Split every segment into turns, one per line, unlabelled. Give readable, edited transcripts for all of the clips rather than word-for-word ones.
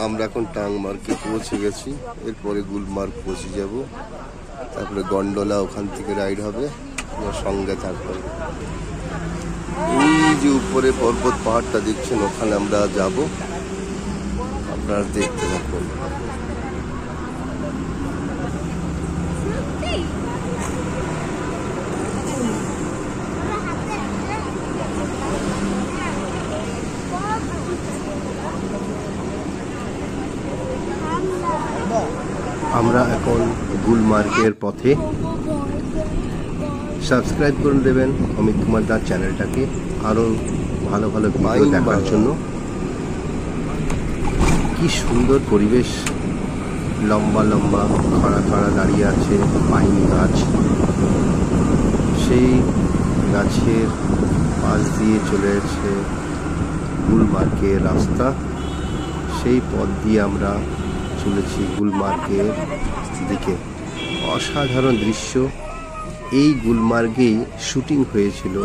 আমরা এখন টাংমার্কে পৌঁছে গেছি, এরপরে গুলমার্গ পৌঁছে যাব, তারপরে গন্ডোলা ওখান থেকে রাইড হবে, সঙ্গে থাকবে। এই যে উপরে পর্বত পাহাড়টা দেখছেন, ওখানে আমরা যাব, আপনারা দেখতে থাকুন। আমরা এখন গুলমার্গের পথে। সাবস্ক্রাইব করে দেবেন অমিত কুমার দাস চ্যানেলটাকে আরো ভালো ভালো ভিডিও দেখার জন্য। কি সুন্দর পরিবেশ, লম্বা লম্বা খাড়া খাড়া দাঁড়িয়ে আছে পাইন গাছ, সেই গাছের পাশ দিয়ে চলে যাচ্ছে গুলমার্গের রাস্তা। সেই পথ দিয়ে আমরা চলেছি গুলমার্গের দিকে। অসাধারণ দৃশ্য। এই গুলমার্গেই শুটিং হয়েছিল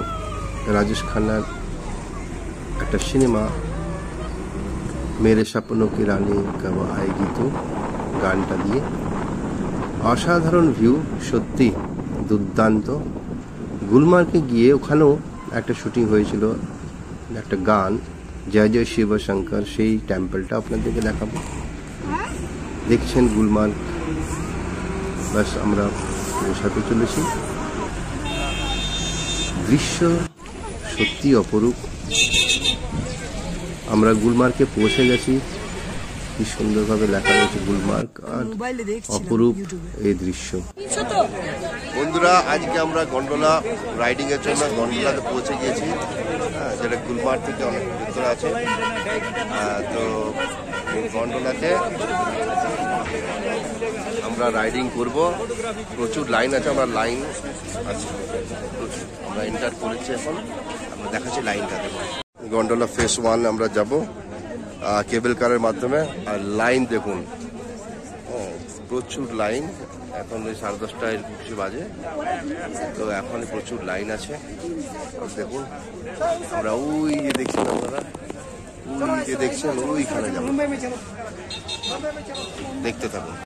রাজেশ খান্নার একটা সিনেমা মেরে স্বপ্নों की रानी कब आएगी तो, গানটা দিয়ে। অসাধারণ ভিউ, সত্যি দুর্দান্ত। গুলমার্গে গিয়ে ওখানেও একটা শুটিং হয়েছিল, একটা গান জয় জয় শিব শঙ্কর, সেই টেম্পলটা আপনাদেরকে দেখাবো। দেখছেন গুলমার্গ, বাস আমরা পৌঁছাতে চলেছি। দৃশ্য সত্যি অপরূপ। আমরা গুলমার্গে পৌঁছে গেছি। কি সুন্দরভাবে লেখা রয়েছে গুলমার্গ, আর অপরূপ এই দৃশ্য। বন্ধুরা, আজকে আমরা গন্ডোলা রাইডিং এর জন্য গন্ডোলাতে পৌঁছে গিয়েছি, যেটা গুলমার্গ থেকে অনেক ভিতরে আছে। তো গন্ডোলাতে আমরা রাইডিং করব। প্রচুর লাইন আছে, আমরা লাইন আছে, আমরা এন্টার করেছি। এখন আমরা দেখাচ্ছি লাইনটা। দেখুন, গন্ডোলা ফেজ 1 আমরা যাব কেবল কারের মাধ্যমে। আর লাইন দেখুন, প্রচুর লাইন। এখন ওই 10:30 এরকম কিছু বাজে, তো এখন প্রচুর লাইন আছে। দেখুন, আমরা ওই যে দেখছেন, আপনারা ওই যে দেখছেন, ওইখানে যাব, দেখতে থাকুন।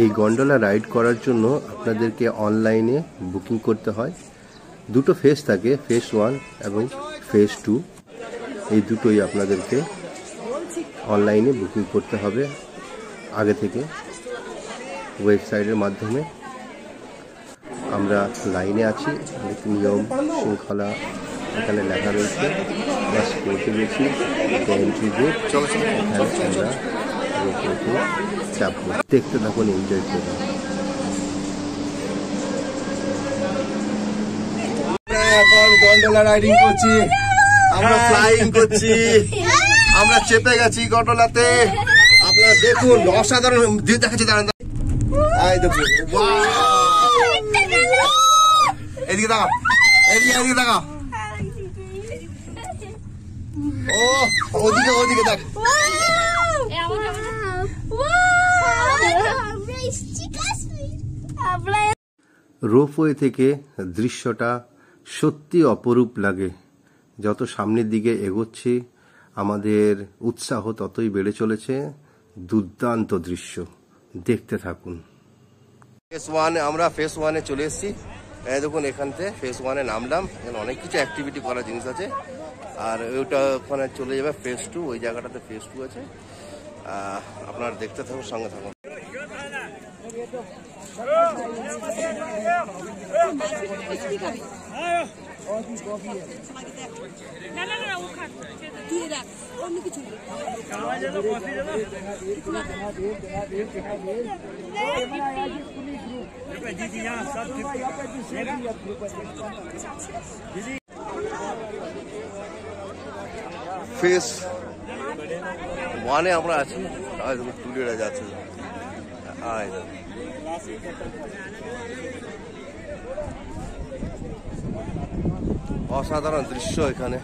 এই গন্ডোলা রাইড করার জন্য আপনাদেরকে অনলাইনে বুকিং করতে হয়। দুটো ফেজ থাকে, ফেজ 1 এবং ফেজ 2। এই দুটোই আপনাদেরকে অনলাইনে বুকিং করতে হবে আগে থেকে, ওয়েবসাইটের মাধ্যমে। আমরা লাইনে আছি, অনেক নিয়ম শৃঙ্খলা এখানে লেখা রয়েছে। বাস পৌঁছে গেছি এন্ট্রি গেট। এখানে আমরা চাপবো, দেখতে থাকুন, এনজয় করুন। এখন গন্ডোলা রাইডিং করছি, আমরা ফ্লাইং করছি, আমরা চেপে গেছি গন্ডোলাতে। আপনারা দেখুন, অসাধারণ ভিউ দেখাচ্ছি। দাঁড়ান, দেখুন, এদিকে তাকাও, এদিকে তাকাও। ও ওদিকে, ওদিকে দেখ। রোপওয়ে থেকে দৃশ্যটা সত্যি অপরূপ লাগে। যত সামনের দিকে এগোচ্ছি, আমাদের উৎসাহ ততই বেড়ে চলেছে। দুর্দান্ত দৃশ্য, দেখতে থাকুন। ফেজ 1 আমরা ফেজ 1-এ চলে এসেছি। দেখুন, এখান থেকে ফেজ 1-এ নামলাম। এখানে অনেক কিছু অ্যাক্টিভিটি করার জিনিস আছে। আর ওইটা ওখানে চলে যাবে ফেজ 2, ওই জায়গাটাতে ফেজ 2 আছে। আপনারা দেখতে থাকুন, সঙ্গে থাকুন। ফেজ 1-এ আমরা আছি। টুলিরা যাচ্ছে, অসাধারণ দৃশ্য এখানে,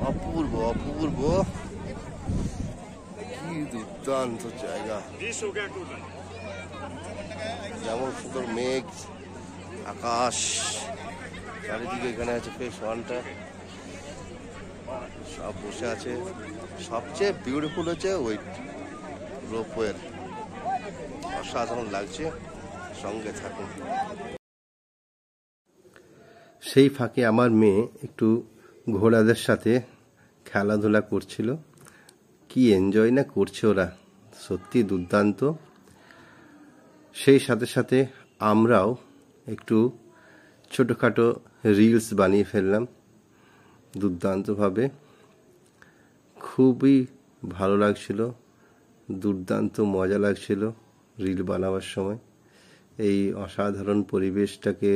অপূর্ব অপূর্ব। কি দুর্দান্ত জায়গা, যেমন সুন্দর মেঘ, আকাশ, চারিদিকে এখানে আছে ফেস ওয়ানটা, সব বসে আছে। সবচেয়ে বিউটিফুল হচ্ছে ওই রোপওয়ের, অসাধারণ লাগছে। সঙ্গে থাকুন। সেই ফাঁকে আমার মেয়ে একটু ঘোড়াদের সাথে খেলাধুলা করছিল। কি এনজয় না করছে ওরা, সত্যি দুর্দান্ত। সেই সাথে সাথে আমরাও একটু ছোটোখাটো রিলস বানিয়ে ফেললাম দুর্দান্তভাবে। খুবই ভালো লাগছিল, দুর্দান্ত মজা লাগছিল রিল বানাবার সময়। এই অসাধারণ পরিবেশটাকে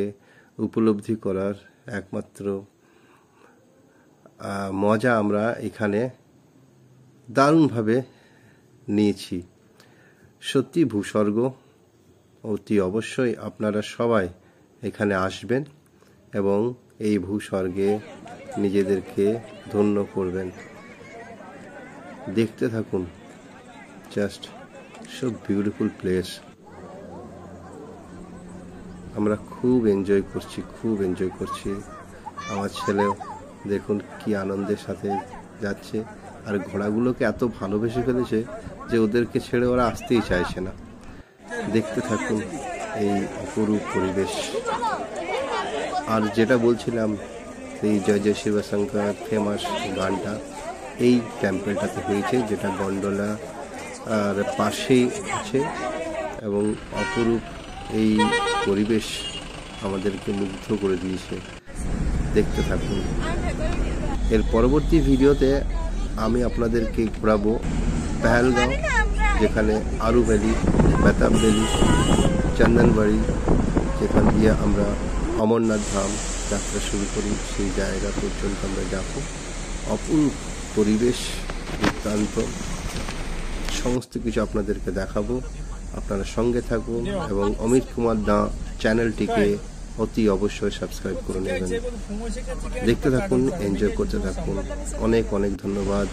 উপলব্ধি করার একমাত্র মজা আমরা এখানে দারুণভাবে নিয়েছি। সত্যি ভূস্বর্গ, অতি অবশ্যই আপনারা সবাই এখানে আসবেন এবং এই ভূস্বর্গে নিজেদেরকে ধন্য করবেন। দেখতে থাকুন, জাস্ট সো বিউটিফুল প্লেস। আমরা খুব এনজয় করছি। আমার ছেলেও দেখুন কি আনন্দের সাথে যাচ্ছে, আর ঘোড়াগুলোকে এত ভালোবেসে ফেলেছে যে ওদেরকে ছেড়ে ওরা আসতেই চাইছে না। দেখতে থাকুন এই অপরূপ পরিবেশ। আর যেটা বলছিলাম, এই জয় জয় শিবশঙ্কর ফেমাস গানটা এই টেম্পলটাতে হয়েছে, যেটা গন্ডোলা আর পাশেই আছে, এবং অপরূপ এই পরিবেশ আমাদেরকে মুগ্ধ করে দিয়েছে। দেখতে থাকুন। এর পরবর্তী ভিডিওতে আমি আপনাদেরকে ঘোরাবো পেহেলগাঁও, যেখানে আরু ভ্যালি, বেতাব ভ্যালি, চন্দনবাড়ি, যেখান দিয়ে আমরা অমরনাথ ধাম যাত্রা শুরু করি। সেই জায়গা পর্যন্ত আমরা যাব। অপূর্ব পরিবেশ, দুর্দান্ত, সমস্ত কিছু আপনাদেরকে দেখাবো। আপনারা সঙ্গে থাকুন এবং অমিত কুমার দা চ্যানেলটিকে অতি অবশ্যই সাবস্ক্রাইব করে নেবেন। দেখতে থাকুন, এনজয় করতে থাকুন। অনেক অনেক ধন্যবাদ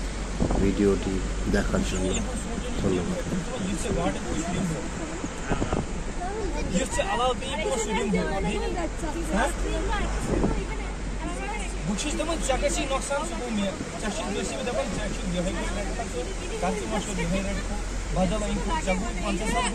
ভিডিওটি দেখার জন্য। ধন্যবাদ।
بخشش دمن چکشی نقصان سو می چشید بسی دمن چشید دیهای کو کنتو کانتی ماشو دیهای کو بدل این کو چگو 50 سال